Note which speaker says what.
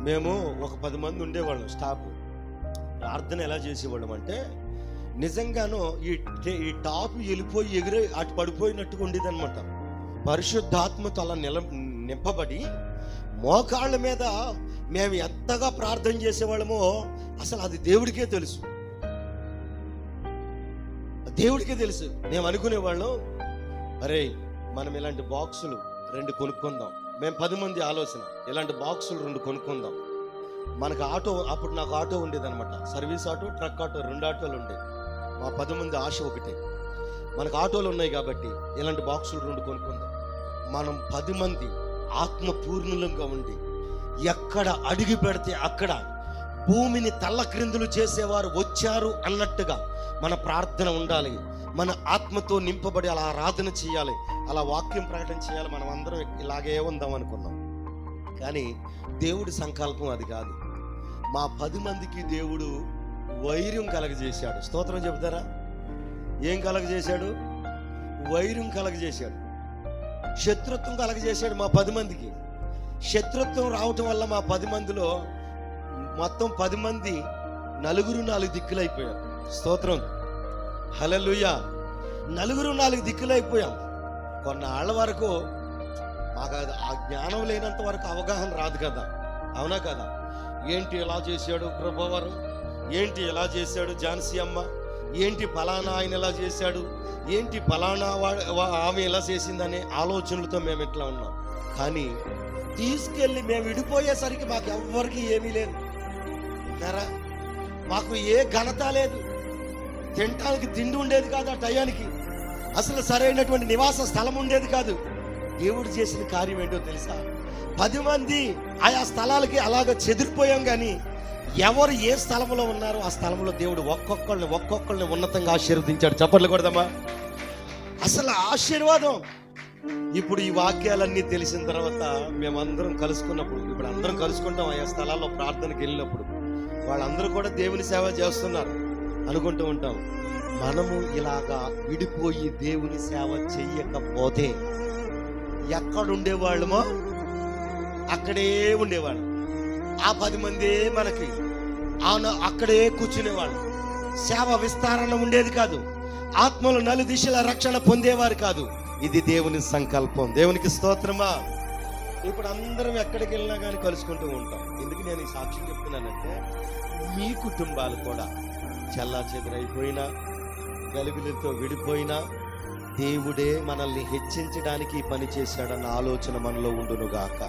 Speaker 1: మేము ఒక 10 మంది ఉండేవాళ్ళం స్టాఫ్. ప్రార్థన ఎలా చేసేవాళ్ళం అంటే నిజంగానూ ఈ టాప్ వెళ్ళిపోయి ఎగిరే అటు పడిపోయినట్టుగా ఉండేది అనమాట. పరిశుద్ధాత్మతో అలా నింపబడి మోకాళ్ళ మీద మేము ఎంతగా ప్రార్థన చేసేవాళ్ళమో అసలు అది దేవుడికే తెలుసు. దేవుడికే తెలుసు. మేము అనుకునేవాళ్ళం, అరే మనం ఇలాంటి బాక్సులు 2 కొనుక్కుందాం. మేము 10 మంది ఆలోచన, ఇలాంటి బాక్సులు 2 కొనుక్కుందాం. మనకు ఆటో, అప్పుడు నాకు ఆటో ఉండేది అనమాట, సర్వీస్ ఆటో, ట్రక్ ఆటో, 2 ఆటోలు ఉండేవి. మా 10 మంది ఆశ ఒకటే, మనకు ఆటోలు ఉన్నాయి కాబట్టి ఇలాంటి బాక్సులు 2 కొనుక్కుందాం. మనం 10 మంది ఆత్మపూర్ణులంగా ఉండి ఎక్కడ అడిగి పెడితే అక్కడ భూమిని తల్లక్రిందులు చేసేవారు వచ్చారు అన్నట్టుగా మన ప్రార్థన ఉండాలి. మన ఆత్మతో నింపబడి అలా ఆరాధన చేయాలి, అలా వాక్యం ప్రకటన చేయాలి. మనం అందరం ఇలాగే ఉందాం అనుకున్నాం. కానీ దేవుడి సంకల్పం అది కాదు. మా 10 మందికి దేవుడు వైర్యం కలగజేశాడు. స్తోత్రం చెబుతారా? ఏం కలగజేశాడు? వైర్యం కలగజేశాడు, శత్రుత్వం కలగజేశాడు. మా 10 మందికి శత్రుత్వం రావటం వల్ల మా 10 మందిలో మొత్తం 10 మంది 4 దిక్కులైపోయారు. స్తోత్రం, హల్లెలూయా. 4 దిక్కులైపోయాం. కొన్నాళ్ళ వరకు మాకు ఆ జ్ఞానం లేనంత వరకు అవగాహన రాదు కదా, అవునా కదా? ఏంటి ఎలా చేశాడు ప్రభువారు, ఏంటి ఎలా చేశాడు ఝాన్సీ అమ్మ, ఏంటి ఫలానా ఆయన ఎలా చేశాడు, ఏంటి ఫలానా ఆమె ఎలా చేసిందనే ఆలోచనలతో మేము ఇట్లా ఉన్నాం. కానీ తీసుకెళ్ళి మేము విడిపోయేసరికి మాకు ఎవ్వరికి ఏమీ లేదు, మాకు ఏ ఘనత లేదు, తినటానికి తిండి ఉండేది కాదు, ఆ టయానికి అసలు సరైనటువంటి నివాస స్థలం ఉండేది కాదు. దేవుడు చేసిన కార్యం ఏంటో తెలుసా? 10 మంది ఆయా స్థలాలకి అలాగ చెదిరిపోయాం. కానీ ఎవరు ఏ స్థలంలో ఉన్నారో ఆ స్థలంలో దేవుడు ఒక్కొక్కళ్ళని ఉన్నతంగా ఆశీర్వదించాడు. చప్పట్లు కొడదామా? అసలు ఆశీర్వాదం. ఇప్పుడు ఈ వాక్యాలన్నీ తెలిసిన తర్వాత మేమందరం కలుసుకున్నప్పుడు, ఇప్పుడు అందరం కలుసుకుంటాం ఆయా స్థలాల్లో ప్రార్థనకి వెళ్ళినప్పుడు, వాళ్ళందరూ కూడా దేవుని సేవ చేస్తున్నారు అనుకుంటూ ఉంటాం. మనము ఇలాగా విడిపోయి దేవుని సేవ చెయ్యకపోతే ఎక్కడుండేవాళ్ళమో అక్కడే ఉండేవాళ్ళు. ఆ 10 మంది మనకి అక్కడే కూర్చునేవాళ్ళు. సేవ విస్తారణ ఉండేది కాదు, ఆత్మలు 4 దిశల రక్షణ పొందేవారు కాదు. ఇది దేవుని సంకల్పం. దేవునికి స్తోత్రమా. ఇప్పుడు అందరం ఎక్కడికి వెళ్ళినా కానీ కలుసుకుంటూ ఉంటాం. ఎందుకు నేను ఈ సాక్ష్యం చెప్తున్నానంటే, మీ కుటుంబాలు కూడా చెల్లాచెదురైపోయినా, గలిబిలితో విడిపోయినా దేవుడే మనల్ని హెచ్చించడానికి పని చేశాడన్న ఆలోచన మనలో ఉండునుగాక.